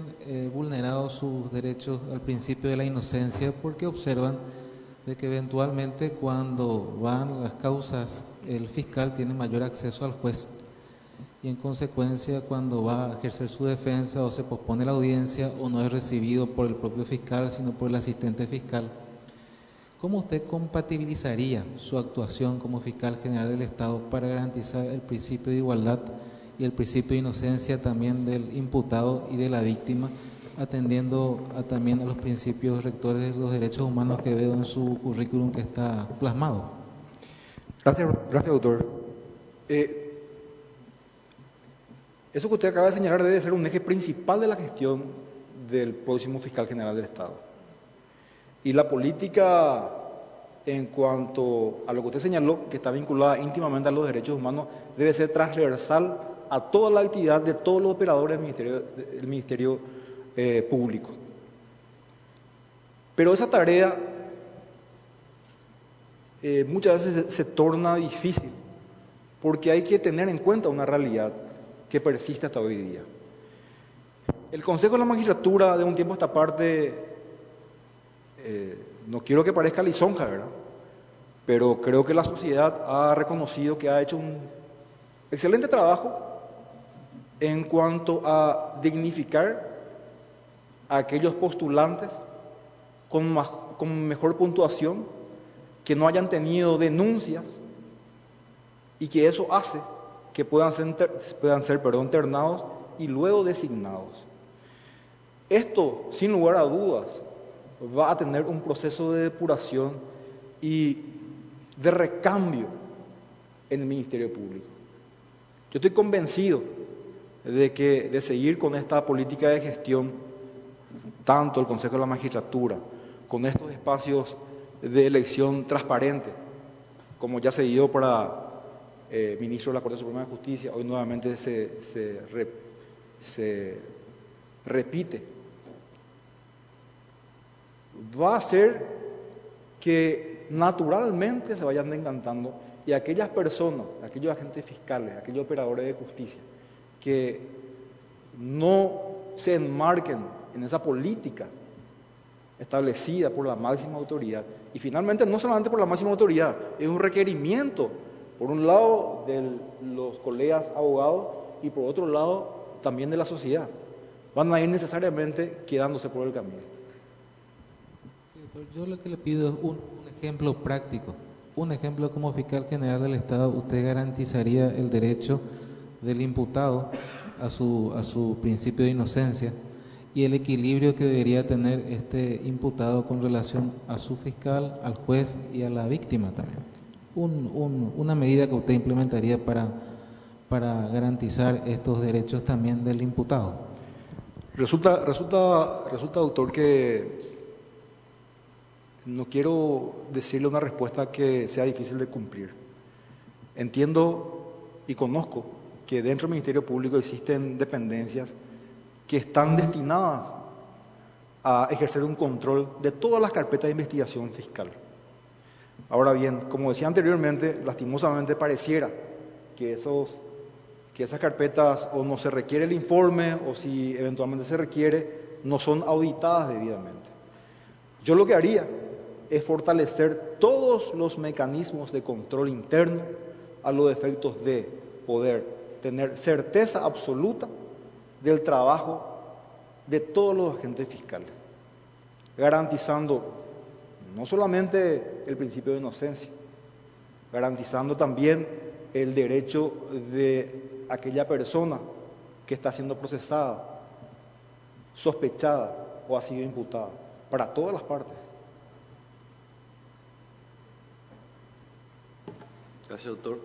Speaker 8: vulnerados sus derechos al principio de la inocencia porque observan de que eventualmente cuando van las causas el fiscal tiene mayor acceso al juez y en consecuencia cuando va a ejercer su defensa o se pospone la audiencia o no es recibido por el propio fiscal sino por el asistente fiscal, ¿cómo usted compatibilizaría su actuación como fiscal general del Estado para garantizar el principio de igualdad y el principio de inocencia también del imputado y de la víctima, atendiendo también a los principios rectores de los derechos humanos que veo en su currículum que está plasmado?
Speaker 2: Gracias, doctor. Eso que usted acaba de señalar debe ser un eje principal de la gestión del próximo fiscal general del Estado. Y la política en cuanto a lo que usted señaló, que está vinculada íntimamente a los derechos humanos, debe ser transversal a toda la actividad de todos los operadores del Ministerio Público. Pero esa tarea muchas veces se torna difícil, porque hay que tener en cuenta una realidad que persiste hasta hoy día. El Consejo de la Magistratura, de un tiempo a esta parte, no quiero que parezca lisonja, ¿verdad?, pero creo que la sociedad ha reconocido que ha hecho un excelente trabajo en cuanto a dignificar a aquellos postulantes con mejor puntuación, que no hayan tenido denuncias y que eso hace que puedan ser ternados y luego designados. Esto, sin lugar a dudas, va a tener un proceso de depuración y de recambio en el Ministerio Público. Yo estoy convencido de seguir con esta política de gestión, tanto el Consejo de la Magistratura, con estos espacios de elección transparente, como ya se dio para ministro de la Corte Suprema de Justicia, hoy nuevamente se repite, va a hacer que naturalmente se vayan encantando y aquellas personas, aquellos agentes fiscales, aquellos operadores de justicia que no se enmarquen en esa política establecida por la máxima autoridad, y finalmente no solamente por la máxima autoridad, es un requerimiento, por un lado de los colegas abogados y por otro lado también de la sociedad, van a ir necesariamente quedándose por el camino.
Speaker 8: Yo lo que le pido es un ejemplo práctico, un ejemplo como fiscal general del Estado. ¿Usted garantizaría el derecho del imputado a su principio de inocencia y el equilibrio que debería tener este imputado con relación a su fiscal, al juez y a la víctima también? Una medida que usted implementaría para garantizar estos derechos también del imputado.
Speaker 2: Resulta, doctor, que no quiero decirle una respuesta que sea difícil de cumplir. Entiendo y conozco que dentro del Ministerio Público existen dependencias que están destinadas a ejercer un control de todas las carpetas de investigación fiscal. Ahora bien, como decía anteriormente, lastimosamente pareciera que esas carpetas o no se requiere el informe o si eventualmente se requiere, no son auditadas debidamente. Yo lo que haría es fortalecer todos los mecanismos de control interno a los efectos de poder tener certeza absoluta del trabajo de todos los agentes fiscales, garantizando no solamente el principio de inocencia, garantizando también el derecho de aquella persona que está siendo procesada, sospechada o ha sido imputada, para todas las partes.
Speaker 1: Gracias, doctor.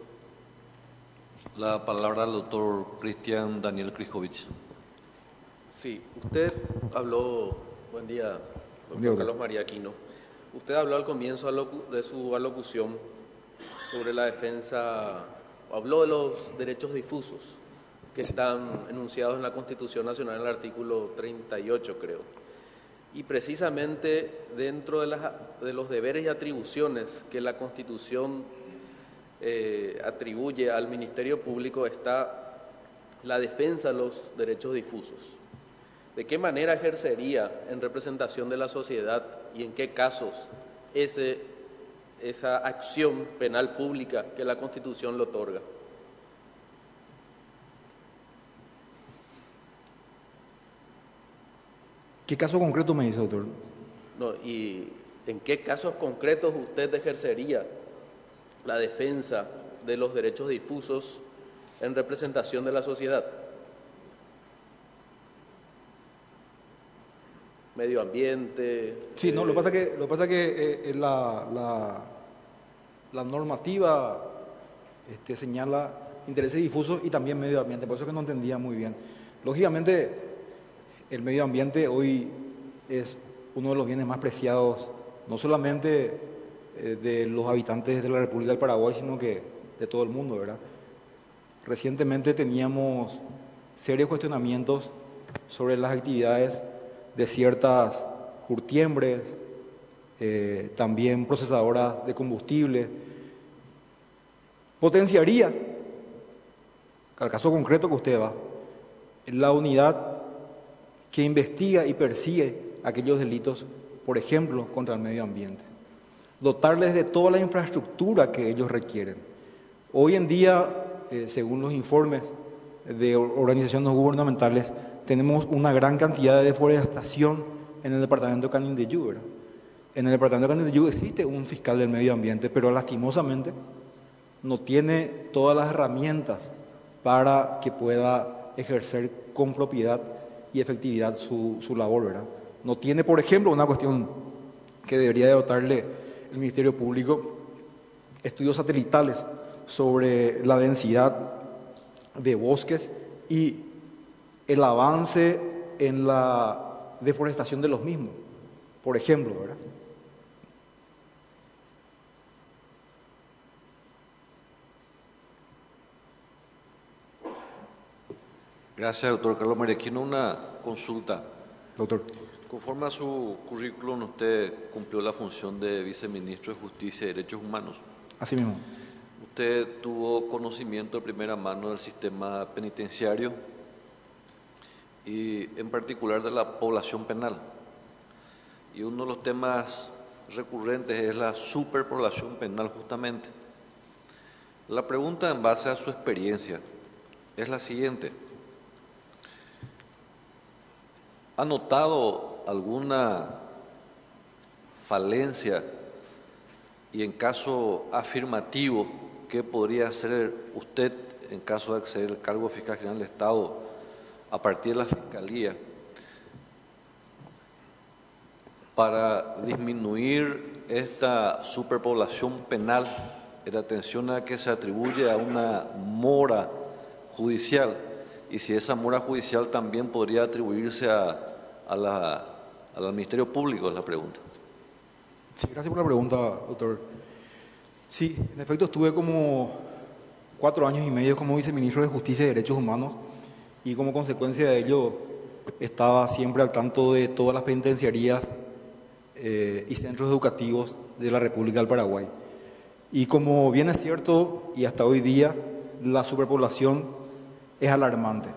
Speaker 1: La palabra al doctor Cristian Daniel Kryjovich.
Speaker 9: Sí, usted habló, buen día, doctor Carlos María Aquino. Usted habló al comienzo de su alocución sobre la defensa, habló de los derechos difusos que están enunciados en la Constitución Nacional en el artículo 38, creo. Y precisamente dentro de los deberes y atribuciones que la Constitución atribuye al Ministerio Público está la defensa de los derechos difusos. ¿De qué manera ejercería en representación de la sociedad y en qué casos esa acción penal pública que la Constitución le otorga.
Speaker 2: ¿Qué caso concreto me dice, doctor?
Speaker 9: No, ¿y en qué casos concretos usted ejercería la defensa de los derechos difusos en representación de la sociedad? Medio ambiente.
Speaker 2: Sí, no, lo que pasa que la normativa señala intereses difusos y también medio ambiente, por eso que no entendía muy bien. Lógicamente, el medio ambiente hoy es uno de los bienes más preciados, no solamente de los habitantes de la República del Paraguay, sino que de todo el mundo, ¿verdad? Recientemente teníamos serios cuestionamientos sobre las actividades de ciertas curtiembres, también procesadoras de combustible. Potenciaría, al caso concreto que usted va, la unidad que investiga y persigue aquellos delitos, por ejemplo, contra el medio ambiente. Dotarles de toda la infraestructura que ellos requieren. Hoy en día, según los informes de organizaciones gubernamentales, tenemos una gran cantidad de deforestación en el departamento de Canindeyú, ¿verdad? En el departamento de Canindeyú existe un fiscal del medio ambiente, pero lastimosamente no tiene todas las herramientas para que pueda ejercer con propiedad y efectividad su labor, ¿verdad? No tiene, por ejemplo, una cuestión que debería de dotarle el Ministerio Público, estudios satelitales sobre la densidad de bosques y el avance en la deforestación de los mismos, por ejemplo, ¿verdad?
Speaker 1: Gracias, doctor Carlos María Aquino. Una consulta.
Speaker 2: Doctor.
Speaker 1: Conforme a su currículum, usted cumplió la función de viceministro de Justicia y Derechos Humanos.
Speaker 2: Así mismo.
Speaker 1: Usted tuvo conocimiento de primera mano del sistema penitenciario y en particular de la población penal. Y uno de los temas recurrentes es la superpoblación penal justamente. La pregunta en base a su experiencia es la siguiente. ¿Ha notado alguna falencia y en caso afirmativo, qué podría hacer usted en caso de acceder al cargo de fiscal general del Estado a partir de la Fiscalía para disminuir esta superpoblación penal en atención a que se atribuye a una mora judicial? Y si esa mora judicial también podría atribuirse al Ministerio Público, es la pregunta.
Speaker 2: Sí, gracias por la pregunta, doctor. Sí, en efecto estuve como 4 años y medio como viceministro de Justicia y Derechos Humanos y como consecuencia de ello estaba siempre al tanto de todas las penitenciarías y centros educativos de la República del Paraguay. Y como bien es cierto, y hasta hoy día, la superpoblación es alarmante.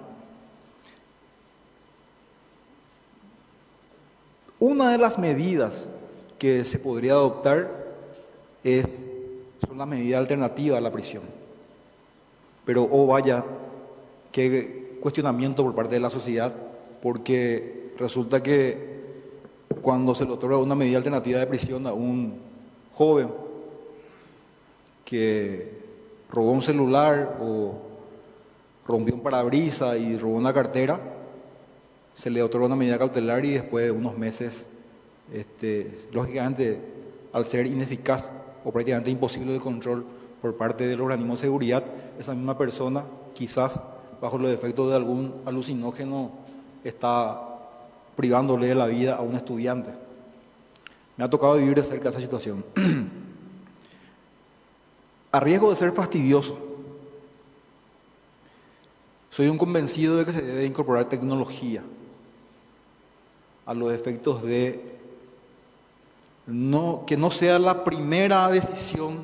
Speaker 2: Una de las medidas que se podría adoptar son las medidas alternativas a la prisión. Pero, oh vaya, qué cuestionamiento por parte de la sociedad, porque resulta que cuando se le otorga una medida alternativa de prisión a un joven que robó un celular o rompió un parabrisas y robó una cartera, se le otorga una medida cautelar y después de unos meses, lógicamente, al ser ineficaz o prácticamente imposible de control por parte del organismo de seguridad, esa misma persona, quizás bajo los efectos de algún alucinógeno, está privándole de la vida a un estudiante. Me ha tocado vivir de cerca esa situación. A riesgo de ser fastidioso, soy un convencido de que se debe incorporar tecnología a los efectos de que no sea la primera decisión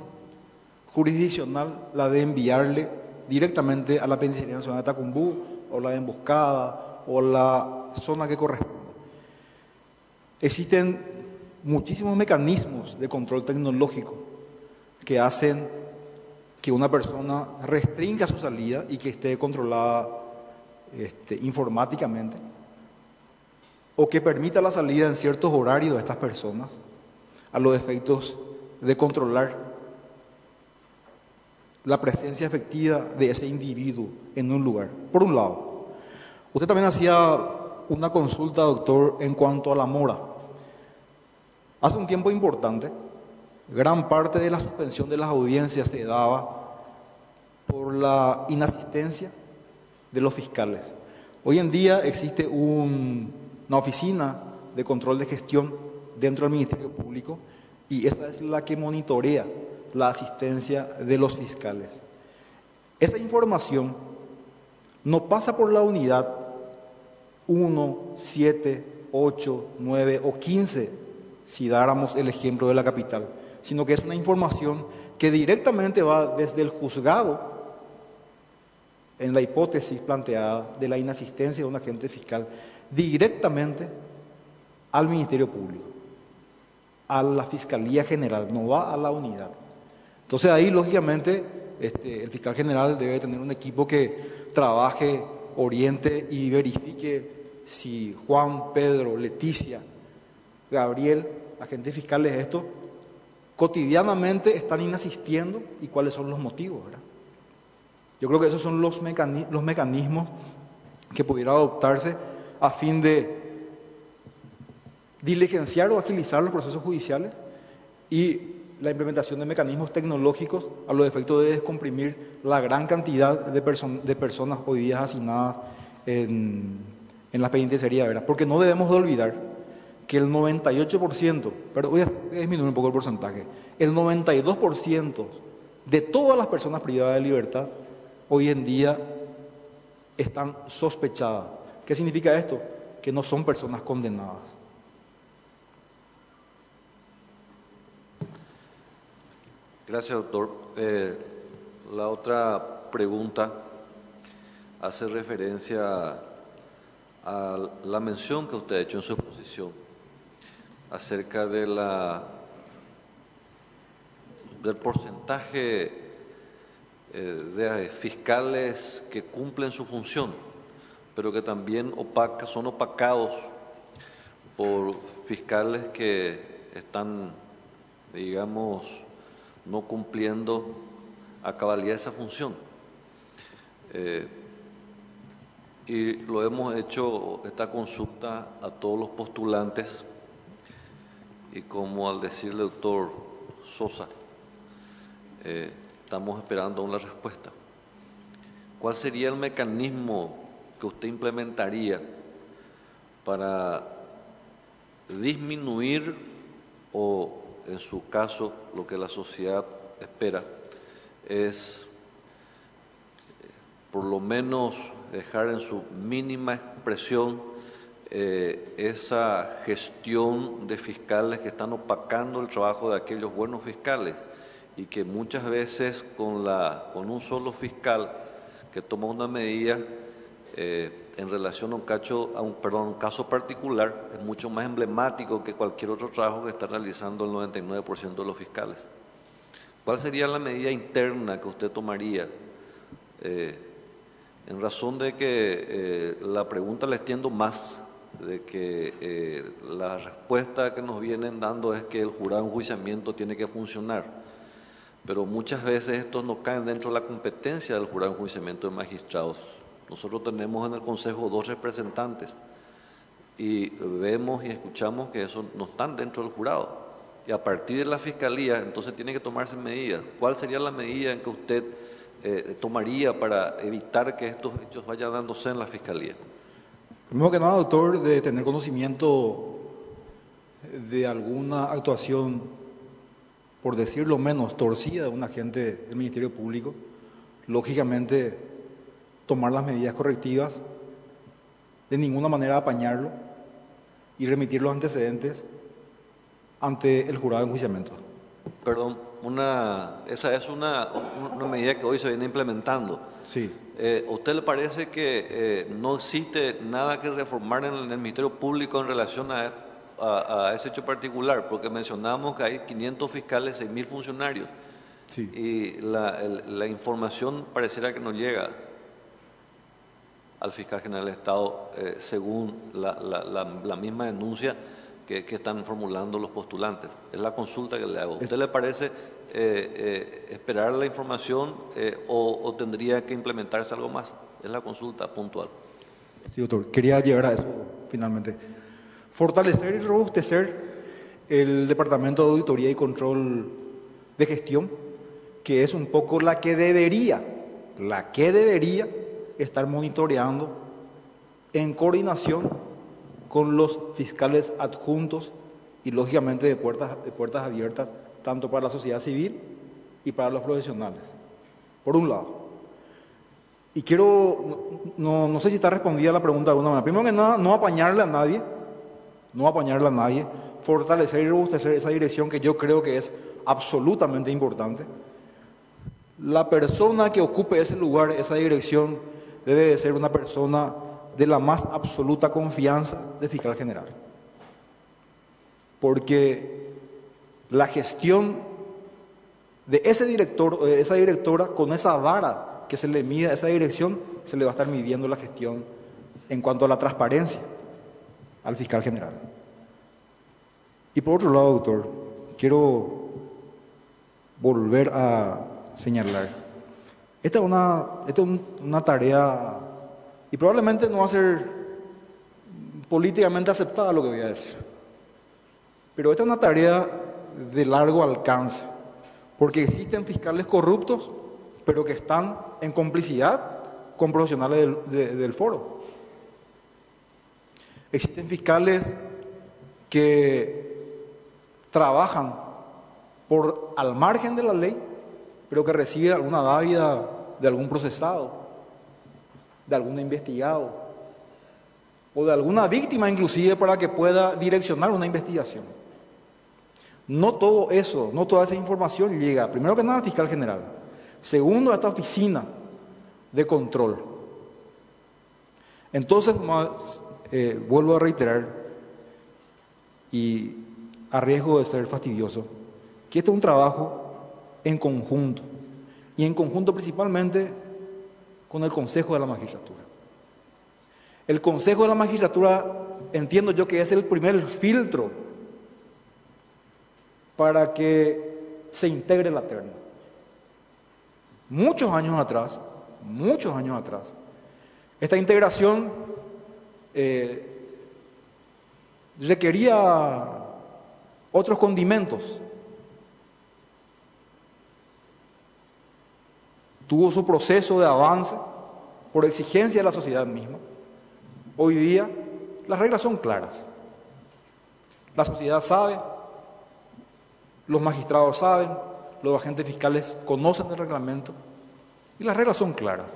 Speaker 2: jurisdiccional la de enviarle directamente a la Penitenciaría Nacional de Tacumbú o la de Emboscada o la zona que corresponda. Existen muchísimos mecanismos de control tecnológico que hacen que una persona restrinja su salida y que esté controlada informáticamente, o que permita la salida en ciertos horarios de estas personas, a los efectos de controlar la presencia efectiva de ese individuo en un lugar. Por un lado, usted también hacía una consulta, doctor, en cuanto a la mora. Hace un tiempo importante, gran parte de la suspensión de las audiencias se daba por la inasistencia de los fiscales. Hoy en día existe una oficina de control de gestión dentro del Ministerio Público y esa es la que monitorea la asistencia de los fiscales. Esa información no pasa por la unidad 1, 7, 8, 9 o 15, si dáramos el ejemplo de la capital, sino que es una información que directamente va desde el juzgado, en la hipótesis planteada de la inasistencia de un agente fiscal, directamente al Ministerio Público, a la Fiscalía General, no va a la unidad. Entonces ahí, lógicamente, el fiscal general debe tener un equipo que trabaje, oriente y verifique si Juan, Pedro, Leticia, Gabriel, agentes fiscales, esto, cotidianamente están inasistiendo y cuáles son los motivos, ¿verdad? Yo creo que esos son los mecanismos que pudiera adoptarse a fin de diligenciar o agilizar los procesos judiciales y la implementación de mecanismos tecnológicos a los efectos de descomprimir la gran cantidad de personas hoy día hacinadas en la penitenciaría, ¿verdad? Porque no debemos de olvidar que el 98%, pero voy a disminuir un poco el porcentaje, el 92% de todas las personas privadas de libertad hoy en día están sospechadas. ¿Qué significa esto? Que no son personas condenadas.
Speaker 1: Gracias, doctor. La otra pregunta hace referencia a la mención que usted ha hecho en su exposición acerca de del porcentaje de fiscales que cumplen su función, pero que también son opacados por fiscales que están, digamos, no cumpliendo a cabalidad esa función. Y lo hemos hecho esta consulta a todos los postulantes y como al decirle al doctor Sosa, estamos esperando una respuesta. ¿Cuál sería el mecanismo que usted implementaría para disminuir o, en su caso, lo que la sociedad espera es por lo menos dejar en su mínima expresión esa gestión de fiscales que están opacando el trabajo de aquellos buenos fiscales y que muchas veces con un solo fiscal que toma una medida en relación a un caso particular es mucho más emblemático que cualquier otro trabajo que está realizando el 99% de los fiscales? ¿Cuál sería la medida interna que usted tomaría? En razón de que la pregunta la extiendo más, de que la respuesta que nos vienen dando es que el jurado de enjuiciamiento tiene que funcionar, pero muchas veces estos no caen dentro de la competencia del jurado de enjuiciamiento de magistrados. Nosotros tenemos en el Consejo 2 representantes y vemos y escuchamos que esos no están dentro del jurado. Y a partir de la Fiscalía, entonces tiene que tomarse medidas. ¿Cuál sería la medida en que usted tomaría para evitar que estos hechos vayan dándose en la Fiscalía?
Speaker 2: Primero que nada, doctor, de tener conocimiento de alguna actuación, por decirlo menos, torcida de un agente del Ministerio Público, lógicamente tomar las medidas correctivas, de ninguna manera apañarlo y remitir los antecedentes ante el jurado de enjuiciamiento.
Speaker 1: Perdón, esa es una medida que hoy se viene implementando.
Speaker 2: Sí.
Speaker 1: ¿A usted le parece que no existe nada que reformar en el Ministerio Público en relación a a ese hecho particular, porque mencionamos que hay 500 fiscales, 6.000 funcionarios,
Speaker 2: Sí.
Speaker 1: y la información pareciera que no llega al fiscal general del Estado, según la misma denuncia que están formulando los postulantes. Es la consulta que le hago. ¿A usted le parece esperar la información o tendría que implementarse algo más? Es la consulta puntual.
Speaker 2: Sí, doctor. Quería llegar a eso finalmente. Fortalecer y robustecer el Departamento de Auditoría y Control de Gestión, que es un poco la que debería estar monitoreando en coordinación con los fiscales adjuntos y lógicamente de puertas abiertas, tanto para la sociedad civil y para los profesionales, por un lado. Y quiero, no sé si está respondida la pregunta de alguna manera. Primero que nada, no apañarle a nadie, fortalecer y robustecer esa dirección que yo creo que es absolutamente importante. La persona que ocupe ese lugar, esa dirección, debe de ser una persona de la más absoluta confianza del fiscal general. Porque la gestión de ese director o de esa directora, con esa vara que se le mide a esa dirección, se le va a estar midiendo la gestión en cuanto a la transparencia al fiscal general. Y por otro lado, doctor, quiero volver a señalar. Esta es una tarea, y probablemente no va a ser políticamente aceptada lo que voy a decir, pero esta es una tarea de largo alcance, porque existen fiscales corruptos, pero que están en complicidad con profesionales del foro. Existen fiscales que trabajan al margen de la ley, pero que reciben alguna dávida de algún procesado, de algún investigado, o de alguna víctima inclusive para que pueda direccionar una investigación. No todo eso, no toda esa información llega, primero que nada, al fiscal general. Segundo, a esta oficina de control. Entonces, vuelvo a reiterar, y a riesgo de ser fastidioso, que este es un trabajo en conjunto, y en conjunto principalmente con el Consejo de la Magistratura. El Consejo de la Magistratura, entiendo yo que es el primer filtro para que se integre la terna. Muchos años atrás, esta integración requería otros condimentos. Tuvo su proceso de avance por exigencia de la sociedad misma. Hoy día las reglas son claras. La sociedad sabe, los magistrados saben, los agentes fiscales conocen el reglamento y las reglas son claras.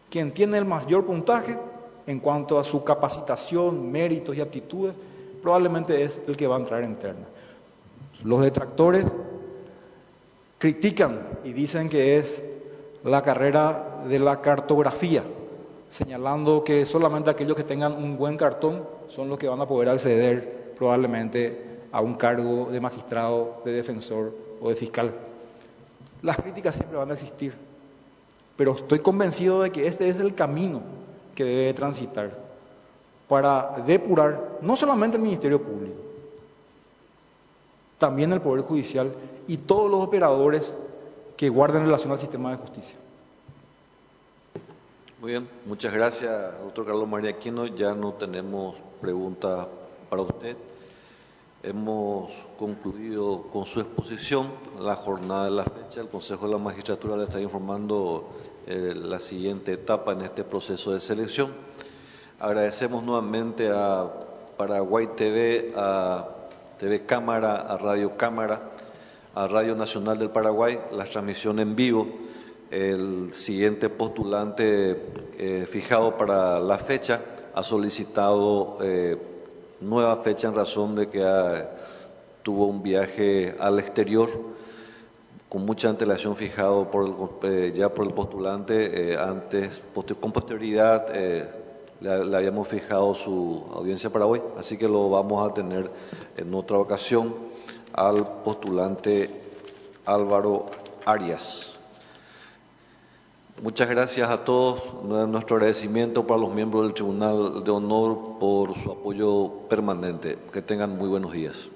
Speaker 2: Quien tiene el mayor puntaje en cuanto a su capacitación, méritos y aptitudes, probablemente es el que va a entrar en terna. Los detractores critican y dicen que es la carrera de la cartografía, señalando que solamente aquellos que tengan un buen cartón son los que van a poder acceder probablemente a un cargo de magistrado, de defensor o de fiscal. Las críticas siempre van a existir, pero estoy convencido de que este es el camino que debe transitar para depurar no solamente el Ministerio Público, también el Poder Judicial y todos los operadores que guardan relación al sistema de justicia.
Speaker 1: Muy bien, muchas gracias, doctor Carlos María Aquino. Ya no tenemos preguntas para usted. Hemos concluido con su exposición la jornada de la fecha. El Consejo de la Magistratura le está informando la siguiente etapa en este proceso de selección. Agradecemos nuevamente a Paraguay TV, a TV Cámara, a Radio Cámara, a Radio Nacional del Paraguay, la transmisión en vivo. El siguiente postulante fijado para la fecha ha solicitado nueva fecha en razón de que tuvo un viaje al exterior con mucha antelación fijado ya por el postulante, con posterioridad le habíamos fijado su audiencia para hoy, así que lo vamos a tener en otra ocasión al postulante Álvaro Arias. Muchas gracias a todos. Nuestro agradecimiento para los miembros del Tribunal de Honor por su apoyo permanente. Que tengan muy buenos días.